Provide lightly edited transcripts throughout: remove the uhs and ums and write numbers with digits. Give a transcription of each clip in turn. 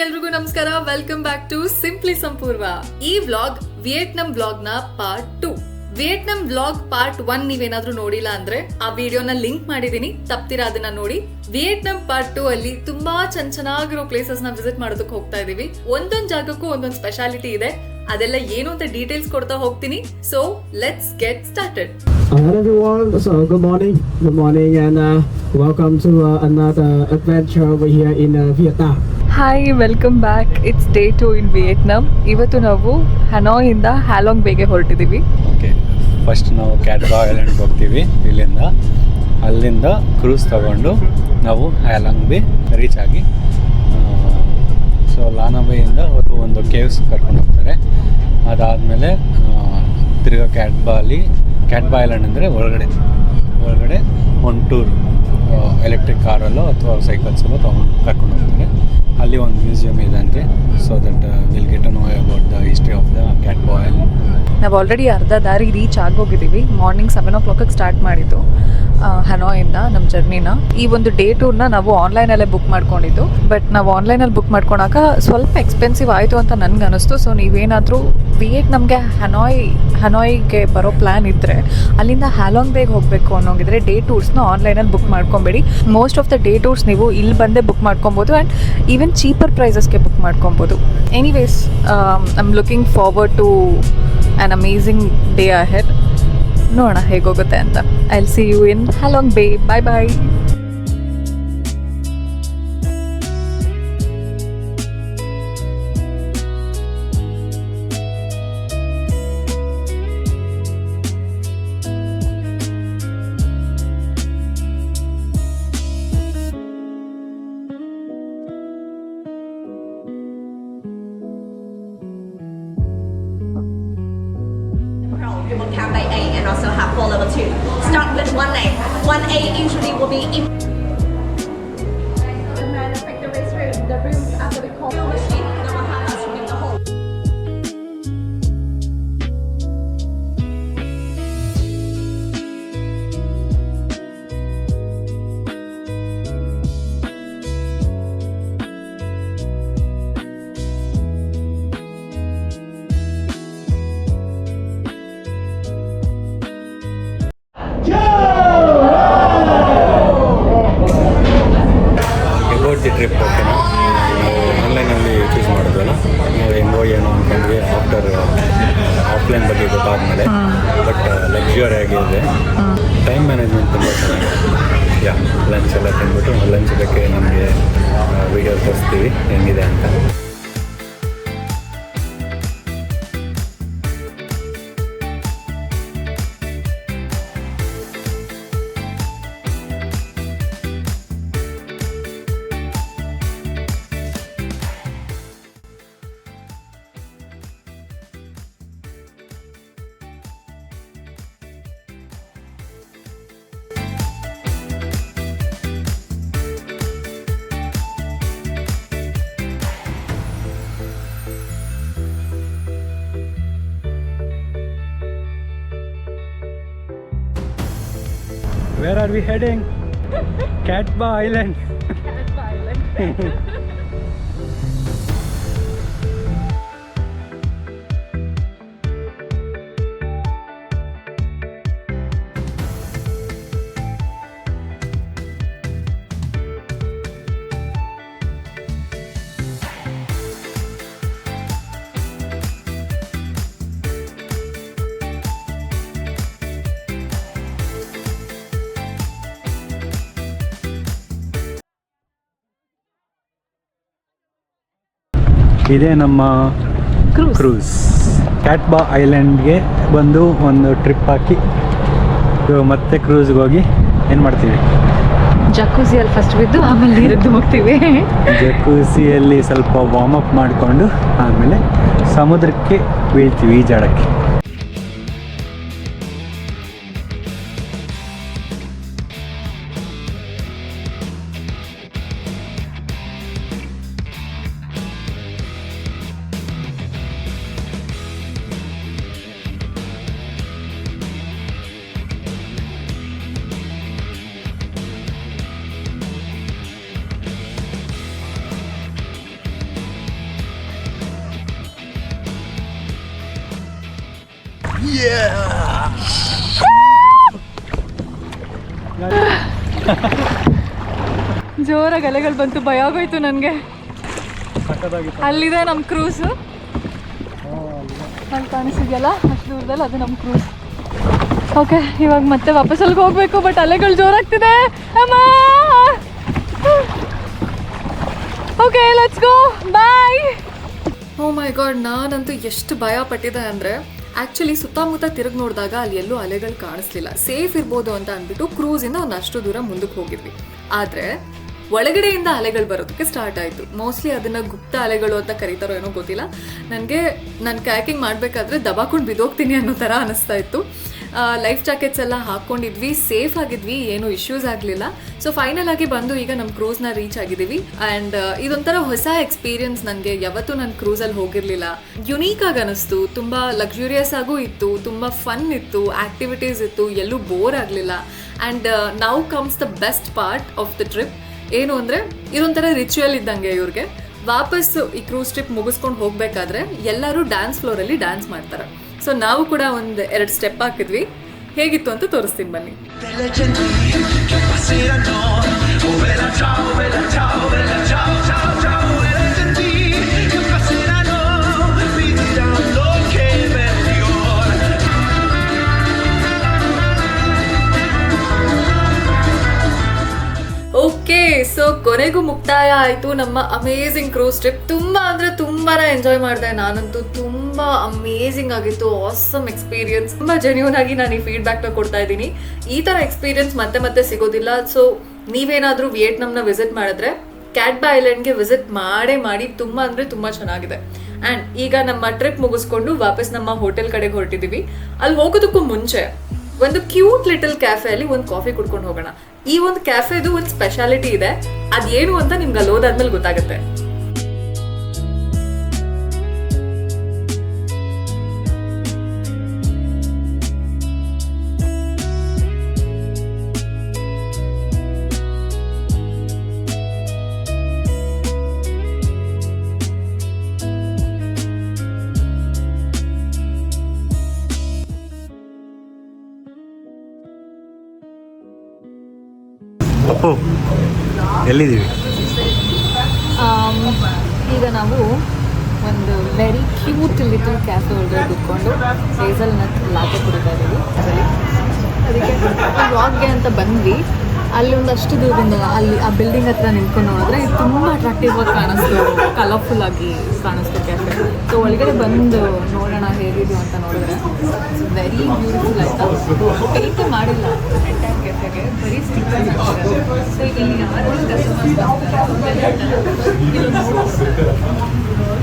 ಎಲ್ರಿಗೂ ನಮಸ್ಕಾರ. Welcome back to simply Sampoorva. ಈ ವ್ಲಾಗ್ ವಿಯೆಟ್ನಾಂ ವ್ಲಾಗ್ ನ ಪಾರ್ಟ್ 2. ವಿಯೆಟ್ನಾಂ ವ್ಲಾಗ್ ಪಾರ್ಟ್ 1 ನೀವೇನಾದ್ರೂ ನೋಡಿಲ್ಲ ಅಂದ್ರೆ ಆ ವಿಡಿಯೋನ ಲಿಂಕ್ ಮಾಡಿದೀನಿ, ತಪ್ತಿರ ಅದನ್ನ ನೋಡಿ. ವಿಯೆಟ್ನಾಂ ಪಾರ್ಟ್ 2 ಅಲ್ಲಿ ತುಂಬಾ ಚೆನ್ನಾಗಿರೋ ಪ್ಲೇಸಸ್ ನ ವಿಸಿಟ್ ಮಾಡೋದಕ್ಕೆ ಹೋಗ್ತಾ ಇದೀವಿ. ಒಂದೊಂದ್ ಜಾಗಕ್ಕೂ ಒಂದೊಂದ್ ಸ್ಪೆಷಾಲಿಟಿ ಇದೆ, ಅದೆಲ್ಲ ಏನು ಅಂತ ಡೀಟೇಲ್ಸ್ ಕೊಡ್ತಾ ಹೋಗ್ತೀನಿ. So let's get started. Hello everyone, so good morning and welcome to another adventure over here in Vietnam. Hi, welcome back. It's day 2 in Vietnam. ಇವತ್ತು ನಾವು ಹನೋಯಿಂದ ಹ್ಯಾಲಾಂಗ್ ಬೇಗೆ ಹೊರಟಿದ್ದೀವಿ. ಓಕೆ, ಫಸ್ಟ್ ನಾವು ಕ್ಯಾಟ್ಬಾ ಐಲ್ಯಾಂಡ್ಗೆ ಹೋಗ್ತೀವಿ. ಅಲ್ಲಿಂದ ಕ್ರೂಸ್ ತಗೊಂಡು ನಾವು ಹ್ಯಾಲಾಂಗ್ ಬೇ ರೀಚ್ ಆಗಿ ಸೊ ಲಾನಾ ಬೇಯಿಂದ ಅವರು ಒಂದು ಕೇವ್ಸ್ ಕರ್ಕೊಂಡು ಹೋಗ್ತಾರೆ. ಅದಾದಮೇಲೆ ತಿರ್ಗಾ ಕ್ಯಾಟ್ಬಾ ಐಲ್ಯಾಂಡ್ ಅಂದರೆ ಒಳಗಡೆ ಒಂದು ಟೂರ್ ಎಲೆಕ್ಟ್ರಿಕ್ ಕಾರಲ್ಲೋ ಅಥವಾ ಸೈಕಲ್ಸಲ್ಲೋ ಕರ್ಕೊಂಡು ಹೋಗ್ತಾರೆ. ಅಲ್ಲಿ ಒಂದು ಮ್ಯೂಸಿಯಂ ಇದೆ ಅಂತೆ. So that will get know about the history of the Cat Ba island. ನಾವು ಆಲ್ರೆಡಿ ಅರ್ಧ ದಾರಿ ರೀಚ್ ಆಗೋಗಿದ್ದೀವಿ. ಮಾರ್ನಿಂಗ್ 7 o'clock ಸ್ಟಾರ್ಟ್ ಮಾಡಿದ್ದು ಹನೋಯಿಂದ ನಮ್ಮ ಜರ್ನಿನ. ಈ ಒಂದು ಡೇ ಟೂರ್ನ ನಾವು ಆನ್ಲೈನಲ್ಲೇ ಬುಕ್ ಮಾಡ್ಕೊಂಡಿದ್ದು. ಬಟ್ ನಾವು ಆನ್ಲೈನಲ್ಲಿ ಬುಕ್ ಮಾಡ್ಕೊಳಾಗ ಸ್ವಲ್ಪ ಎಕ್ಸ್ಪೆನ್ಸಿವ್ ಆಯಿತು ಅಂತ ನನಗೆ ಅನಿಸ್ತು. ಸೊ ನೀವೇನಾದರೂ ನಮಗೆ ಹನೋಯ್ಗೆ ಬರೋ ಪ್ಲ್ಯಾನ್ ಇದ್ದರೆ ಅಲ್ಲಿಂದ ಹ್ಯಾಲಾಂಗ್ ಬೇಗ್ ಹೋಗಬೇಕು ಅನ್ನೋಂಗಿದ್ರೆ ಡೇ ಟೂರ್ಸ್ನ ಆನ್ಲೈನಲ್ಲಿ ಬುಕ್ ಮಾಡ್ಕೊಬೇಡಿ. Most of the day tours ನೀವು ಇಲ್ಲಿ ಬಂದೇ ಬುಕ್ ಮಾಡ್ಕೊಬೋದು ಆ್ಯಂಡ್ ಈವನ್ ಚೀಪರ್ ಪ್ರೈಸಸ್ಗೆ ಬುಕ್ ಮಾಡ್ಕೊಬೋದು. Anyways, I am looking forward to an amazing day ahead. ನೋಡೋಣ ಹೇಗೋಗುತ್ತೆ ಅಂತ. I will see you in Halong Bay. Bye bye. You will have 8A and also have 4 level 2. Start with 1A. 1A usually will be in the manufacturing room. The rooms after the call machine that will have us in the hall. About the trip ಓಕೆನಾ, ಆನ್ಲೈನಲ್ಲಿ choose ಮಾಡಿದ್ವಲ್ಲ, ನಾವು ಹೆಂಗೋ ಏನೋ ಅಂದ್ಕೊಂಡ್ವಿ. Offline ಬಗ್ಗೆ ಗೊತ್ತಾದ್ಮೇಲೆ but luxury ಆಗಿದೆ. Time management ತುಂಬ ಚೆನ್ನಾಗಿದೆ. Lunch ಎಲ್ಲ ತಿಂದ್ಬಿಟ್ಟು ಲಂಚ್ ಬಗ್ಗೆ ನಮಗೆ ವೀಡಿಯೋ ತೋರಿಸ್ತೀವಿ ಹೆಂಗಿದೆ ಅಂತ. Where are we heading? Catbah Island. Catbah Island. ಇದೇ ನಮ್ಮ ಕ್ರೂಸ್. ಕ್ಯಾಟ್ಬಾ ಐಲ್ಯಾಂಡ್ಗೆ ಬಂದು ಒಂದು ಟ್ರಿಪ್ ಹಾಕಿ ಮತ್ತೆ ಕ್ರೂಸ್ಗೆ ಹೋಗಿ ಏನು ಮಾಡ್ತೀವಿ, ಜಕೂಸಿಯಲ್ಲಿ ಫಸ್ಟ್ ಬಿದ್ದು ಆಮೇಲೆ ನೀರಿದ್ದು ಹೋಗ್ತೀವಿ. ಜಕೂಸಿಯಲ್ಲಿ ಸ್ವಲ್ಪ ವಾರ್ಮ್ ಅಪ್ ಮಾಡಿಕೊಂಡು ಆಮೇಲೆ ಸಮುದ್ರಕ್ಕೆ ಬೀಳ್ತೀವಿ ಈಜಾಡಕ್ಕೆ. ಜೋರಾಗಿ ಅಲೆಗಳು ಬಂತು, ಭಯ ಆಗೋಯ್ತು ನನಗೆ. ಅಲ್ಲಿದೆ ನಮ್ಮ ಕ್ರೂಸು, ಅಲ್ಲಿ ಕಾಣಿಸಿದೆಯಲ್ಲ ಅಷ್ಟು ದೂರದಲ್ಲಿ, ಅದು ನಮ್ಮ ಕ್ರೂಸ್. ಓಕೆ, ಇವಾಗ ಮತ್ತೆ ವಾಪಸ್ ಅಲ್ಲಿಗೆ ಹೋಗ್ಬೇಕು, ಬಟ್ ಅಲೆಗಳು ಜೋರಾಗ್ತಿದೆ. ಅಮ್ಮ, okay let's go, bye. Oh my god, ನಾನಂತೂ ಎಷ್ಟು ಭಯ ಪಟ್ಟಿದ್ದೆ ಅಂದರೆ, ಆ್ಯಕ್ಚುಲಿ ಸುತ್ತಮುತ್ತ ತಿರುಗಿ ನೋಡಿದಾಗ ಅಲ್ಲಿ ಎಲ್ಲೂ ಅಲೆಗಳು ಕಾಣಿಸ್ಲಿಲ್ಲ. ಸೇಫ್ ಇರ್ಬೋದು ಅಂತ ಅಂದ್ಬಿಟ್ಟು ಕ್ರೂಸಿಂದ ಒಂದಷ್ಟು ದೂರ ಮುಂದಕ್ಕೆ ಹೋಗಿದ್ವಿ. ಆದರೆ ಒಳಗಡೆಯಿಂದ ಅಲೆಗಳು ಬರೋದಕ್ಕೆ ಸ್ಟಾರ್ಟ್ ಆಯಿತು. ಮೋಸ್ಟ್ಲಿ ಅದನ್ನು ಗುಪ್ತ ಅಲೆಗಳು ಅಂತ ಕರೀತಾರೋ ಏನೋ ಗೊತ್ತಿಲ್ಲ. ನನಗೆ ನಾನು ಕ್ಯಾಕಿಂಗ್ ಮಾಡಬೇಕಾದ್ರೆ ದಬಾಕೊಂಡು ಬಿದ್ದೋಗ್ತೀನಿ ಅನ್ನೋ ಥರ ಅನ್ನಿಸ್ತಾ ಇತ್ತು. ಲೈಫ್ ಜಾಕೆಟ್ಸ್ ಎಲ್ಲ ಹಾಕ್ಕೊಂಡಿದ್ವಿ, ಸೇಫ್ ಆಗಿದ್ವಿ, ಏನೂ ಇಶ್ಯೂಸ್ ಆಗಲಿಲ್ಲ. ಸೊ ಫೈನಲ್ ಆಗಿ ಬಂದು ಈಗ ನಮ್ಮ ಕ್ರೂಸ್ನ ರೀಚ್ ಆಗಿದ್ದೀವಿ. ಆ್ಯಂಡ್ ಇದೊಂಥರ ಹೊಸ ಎಕ್ಸ್ಪೀರಿಯನ್ಸ್ ನನಗೆ. ಯಾವತ್ತೂ ನಾನು ಕ್ರೂಸಲ್ಲಿ ಹೋಗಿರಲಿಲ್ಲ. ಯುನೀಕ್ ಆಗಿ ಅನ್ನಿಸ್ತು, ತುಂಬ ಲಕ್ಸುರಿಯಸ್ ಆಗೂ ಇತ್ತು, ತುಂಬ ಫನ್ ಇತ್ತು, ಆ್ಯಕ್ಟಿವಿಟೀಸ್ ಇತ್ತು, ಎಲ್ಲೂ ಬೋರ್ ಆಗಲಿಲ್ಲ. And now comes the best part of the trip. ಏನು ಅಂದರೆ, ಇದೊಂಥರ ರಿಚುವಲ್ ಇದ್ದಂಗೆ ಇವ್ರಿಗೆ. ವಾಪಸ್ಸು ಈ ಕ್ರೂಸ್ ಟ್ರಿಪ್ ಮುಗಿಸ್ಕೊಂಡು ಹೋಗಬೇಕಾದ್ರೆ ಎಲ್ಲರೂ ಡ್ಯಾನ್ಸ್ ಫ್ಲೋರಲ್ಲಿ ಡ್ಯಾನ್ಸ್ ಮಾಡ್ತಾರೆ. ಸೊ ನಾವು ಕೂಡ ಒಂದು 2 ಸ್ಟೆಪ್ ಹಾಕಿದ್ವಿ. ಹೇಗಿತ್ತು ಅಂತ ತೋರಿಸ್ತೀನಿ ಬನ್ನಿ. ಓಕೆ, ಸೊ ಕೊನೆಗೂ ಮುಕ್ತಾಯ ಆಯಿತು ನಮ್ಮ ಅಮೇಝಿಂಗ್ ಕ್ರೂಸ್ ಟ್ರಿಪ್. ತುಂಬ ಅಂದರೆ ತುಂಬಾ ಎಂಜಾಯ್ ಮಾಡಿದೆ ನಾನಂತೂ. ತುಂಬ ಅಮೇಝಿಂಗ್ ಆಗಿತ್ತು, ಆಸಮ್ ಎಕ್ಸ್ಪೀರಿಯನ್ಸ್. ತುಂಬ ಜೆನ್ಯೂನ್ ಆಗಿ ನಾನು ಈ ಫೀಡ್ಬ್ಯಾಕ್ನ ಕೊಡ್ತಾ ಇದ್ದೀನಿ. ಈ ಥರ ಎಕ್ಸ್ಪೀರಿಯನ್ಸ್ ಮತ್ತೆ ಮತ್ತೆ ಸಿಗೋದಿಲ್ಲ. ಸೊ ನೀವೇನಾದರೂ ವಿಯೆಟ್ನಾಂನ ವಿಸಿಟ್ ಮಾಡಿದ್ರೆ ಕ್ಯಾಟ್ ಬಾ ಐಲ್ಯಾಂಡ್ಗೆ ವಿಸಿಟ್ ಮಾಡಿ ತುಂಬ ಅಂದರೆ ತುಂಬ ಚೆನ್ನಾಗಿದೆ. ಆ್ಯಂಡ್ ಈಗ ನಮ್ಮ ಟ್ರಿಪ್ ಮುಗಿಸ್ಕೊಂಡು ವಾಪಸ್ ನಮ್ಮ ಹೋಟೆಲ್ ಕಡೆಗೆ ಹೊರಟಿದ್ದೀವಿ. ಅಲ್ಲಿ ಹೋಗೋದಕ್ಕೂ ಮುಂಚೆ ಒಂದು ಕ್ಯೂಟ್ ಲಿಟಲ್ ಕ್ಯಾಫೆಯಲ್ಲಿ ಒಂದು ಕಾಫಿ ಕುಡ್ಕೊಂಡು ಹೋಗೋಣ. ಈ ಒಂದು ಕ್ಯಾಫೆದು ಒಂದು ಸ್ಪೆಷಾಲಿಟಿ ಇದೆ, ಅದೇನು ಅಂತ ನಿಮ್ಗೆ ಅಲ್ಲಿ ಹೋದಾದ್ಮೇಲೆ ಗೊತ್ತಾಗುತ್ತೆ. ಅಪ್ಪು, ಎಲ್ಲಿದ್ದೀವಿ? ಈಗ ನಾವು ಒಂದು ವೆರಿ ಕ್ಯೂಟ್ ಲಿಟಲ್ ಕ್ಯಾಫೆ ಒಳಗಡೆ ಕೂತ್ಕೊಂಡು ಹೇಸಲ್ ನಟ್ ಲಾಟೆ ಕುಡಿತಾ ಇದ್ದೀವಿ. ಅದಕ್ಕೆ ವಾಕ್ಗೆ ಅಂತ ಬಂದ್ವಿ. ಅಲ್ಲಿ ಒಂದಷ್ಟು ದೂರದಿಂದ ಅಲ್ಲಿ ಆ ಬಿಲ್ಡಿಂಗ್ ಹತ್ರ ನಿಂತ್ಕೊಂಡು ನೋಡಿದ್ರೆ ಇದು ತುಂಬ ಅಟ್ರಾಕ್ಟಿವ್ ಆಗಿ ಕಾಣಿಸ್ತು, ಕಲರ್ಫುಲ್ ಆಗಿ ಕಾಣಿಸ್ತು ಕ್ಯಾಫೆ. ಸೊ ಒಳಗಡೆ ಬಂದು ನೋಡೋಣ ಹೇಗಿದೆಯೋ ಅಂತ ನೋಡಿದ್ರೆ ವೆರಿ ಬ್ಯೂಟಿಫುಲ್ ಆಯಿತಾ. ಪೇಂಟ್ ಮಾಡಿಲ್ಲ ಎಂಟೈರ್ ಕೆಫೆಗೆ, ಬರೀ ಸ್ಟಿಕ್ಕರ್ ಹಾಕಿದ್ದಾರೆ. ಸೊ ಇಲ್ಲಿ ಯಾರು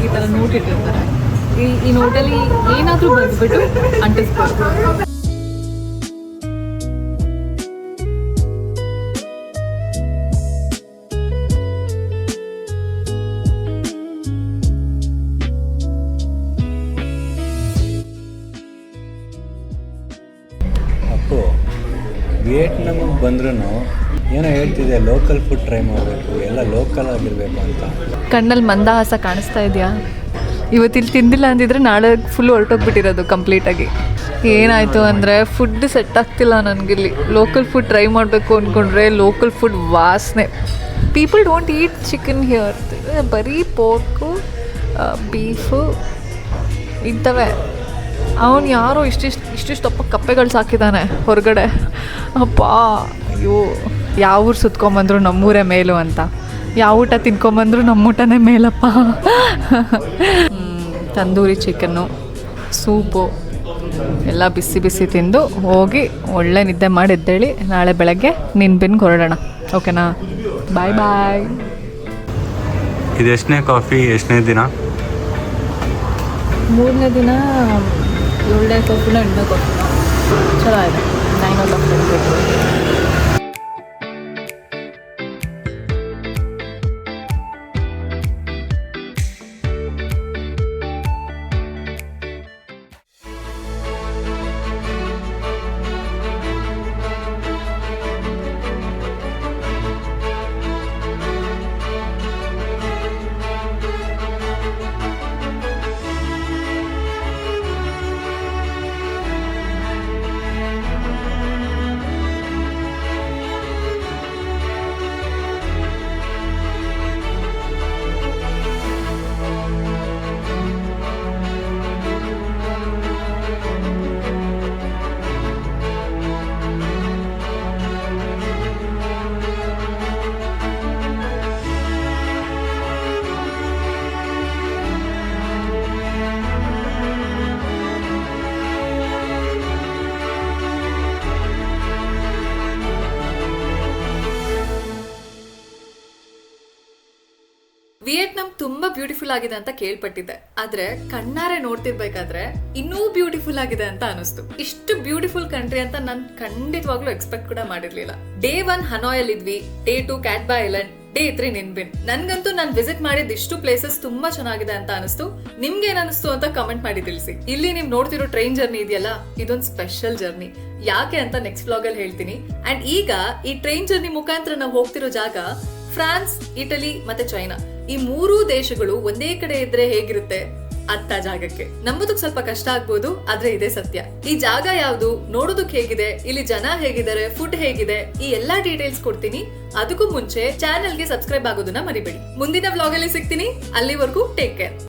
ಈ ಥರ ನೋಟ್ ಇಟ್ಟಿರ್ತಾರೆ. ಈ ನೋಟಲ್ಲಿ ಏನಾದರೂ ಬರೆದ್ಬಿಟ್ಟು ಅಂಟಿಸ್ಬೋದು. ವಿಯೆಟ್ನಾಮಿಗೆ ಬಂದ್ರೂ ಏನೋ ಹೇಳ್ತಿದೆ, ಲೋಕಲ್ ಫುಡ್ ಟ್ರೈ ಮಾಡಬೇಕು, ಎಲ್ಲ ಲೋಕಲ್ ಆಗಿರಬೇಕು ಅಂತ. ಕಣ್ಣಲ್ಲಿ ಮಂದಹಾಸ ಕಾಣಿಸ್ತಾ ಇದೆಯಾ? ಇವತ್ತಿಲ್ಲಿ ತಿಂದಿಲ್ಲ ಅಂದಿದ್ರೆ ನಾಳೆ ಫುಲ್ ಹೊರಟೋಗ್ಬಿಟ್ಟಿರೋದು ಕಂಪ್ಲೀಟಾಗಿ. ಏನಾಯಿತು ಅಂದರೆ ಫುಡ್ ಸೆಟ್ ಆಗ್ತಿಲ್ಲ ನನಗಿಲ್ಲಿ. ಲೋಕಲ್ ಫುಡ್ ಟ್ರೈ ಮಾಡಬೇಕು ಅಂದ್ಕೊಂಡ್ರೆ ಲೋಕಲ್ ಫುಡ್ ವಾಸನೆ. People don't heat chicken here, ಬರೀ ಪೋರ್ಕು, ಬೀಫು ಇಂಥವೇ. ಅವನು ಯಾರೋ ಇಷ್ಟಿಷ್ಟಪ್ಪ ಕಪ್ಪೆಗಳು ಸಾಕಿದ್ದಾನೆ ಹೊರಗಡೆ. ಅಪ್ಪ ಅಯ್ಯೋ, ಯಾವ ಊರು ಸುತ್ಕೊಂಬಂದ್ರು ನಮ್ಮೂರೇ ಮೇಲು ಅಂತ, ಯಾವ ಊಟ ತಿನ್ಕೊಂಬಂದ್ರು ನಮ್ಮ ಊಟನೇ ಮೇಲಪ್ಪ. ತಂದೂರಿ ಚಿಕನ್ನು, ಸೂಪು ಎಲ್ಲ ಬಿಸಿ ಬಿಸಿ ತಿಂದು ಹೋಗಿ ಒಳ್ಳೆ ನಿದ್ದೆ ಮಾಡಿ ಎದ್ದೇಳಿ ನಾಳೆ ಬೆಳಗ್ಗೆ ನಿನ್ಬಿನ್ಗೆ ಹೊರಡೋಣ. ಓಕೆನಾ? ಬಾಯ್ ಬಾಯ್. ಇದು ಎಷ್ಟನೇ ಕಾಫಿ, ಎಷ್ಟನೇ ದಿನ? 3ನೇ ದಿನ 7ನೇ ಕಾಫಿನ 8ನೇ ಕಾಫಿನ ಚೆನ್ನಾಗಿದೆ. 9 ತುಂಬಾ ಬ್ಯೂಟಿಫುಲ್ ಆಗಿದೆ ಅಂತ ಕೇಳ್ಪಟ್ಟಿದ್ದೆ, ಆದ್ರೆ ಕಣ್ಣಾರೆ ನೋಡ್ತಿರ್ಬೇಕಾದ್ರೆ ಇನ್ನೂ ಬ್ಯೂಟಿಫುಲ್ ಆಗಿದೆ ಅಂತ ಅನಿಸ್ತು. ಇಷ್ಟು ಬ್ಯೂಟಿಫುಲ್ ಕಂಟ್ರಿ ಅಂತ ನಾನು ಖಂಡಿತವಾಗ್ಲೂ ಎಕ್ಸ್ಪೆಕ್ಟ್ ಕೂಡ ಮಾಡಿರ್ಲಿಲ್ಲ. ಡೇ 1 ಹನಾಯ್ ಅಲ್ಲಿ ಇದ್ವಿ, ಡೇ 2 ಕ್ಯಾಟ್ಬಾ ಐಲ್ಯಾಂಡ್, ಡೇ 3 ನಿನ್ಬಿನ್. ನನ್ಗಂತೂ ನಾನು ವಿಸಿಟ್ ಮಾಡಿದ ಇಷ್ಟು ಪ್ಲೇಸಸ್ ತುಂಬಾ ಚೆನ್ನಾಗಿದೆ ಅಂತ ಅನಿಸ್ತು. ನಿಮ್ಗೆ ಏನ್ ಅನಿಸ್ತು ಅಂತ ಕಮೆಂಟ್ ಮಾಡಿ ತಿಳಿಸಿ. ಇಲ್ಲಿ ನೀವ್ ನೋಡ್ತಿರೋ ಟ್ರೈನ್ ಜರ್ನಿ ಇದೆಯಲ್ಲ, ಇದೊಂದು ಸ್ಪೆಷಲ್ ಜರ್ನಿ. ಯಾಕೆ ಅಂತ ನೆಕ್ಸ್ಟ್ ವ್ಲಾಗ್ ಅಲ್ಲಿ ಹೇಳ್ತೀನಿ. ಅಂಡ್ ಈಗ ಈ ಟ್ರೈನ್ ಜರ್ನಿ ಮುಖಾಂತರ ನಾವು ಹೋಗ್ತಿರೋ ಜಾಗ ಫ್ರಾನ್ಸ್, ಇಟಲಿ ಮತ್ತೆ ಚೈನಾ. ಈ 3 ದೇಶಗಳು ಒಂದೇ ಕಡೆ ಇದ್ರೆ ಹೇಗಿರುತ್ತೆ ಅಂತ ಜಾಗಕ್ಕೆ ನಂಬೋದಕ್ಕೆ ಸ್ವಲ್ಪ ಕಷ್ಟ ಆಗ್ಬೋದು, ಆದ್ರೆ ಇದೇ ಸತ್ಯ. ಈ ಜಾಗ ಯಾವ್ದು, ನೋಡೋದಕ್ಕೆ ಹೇಗಿದೆ, ಇಲ್ಲಿ ಜನ ಹೇಗಿದ್ದಾರೆ, ಫುಡ್ ಹೇಗಿದೆ, ಈ ಎಲ್ಲಾ ಡೀಟೇಲ್ಸ್ ಕೊಡ್ತೀನಿ. ಅದಕ್ಕೂ ಮುಂಚೆ ಚಾನೆಲ್ಗೆ ಸಬ್ಸ್ಕ್ರೈಬ್ ಆಗೋದನ್ನ ಮರಿಬೇಡಿ. ಮುಂದಿನ ವ್ಲಾಗ್ ಅಲ್ಲಿ ಸಿಗ್ತೀನಿ. ಅಲ್ಲಿವರೆಗೂ ಟೇಕ್ ಕೇರ್.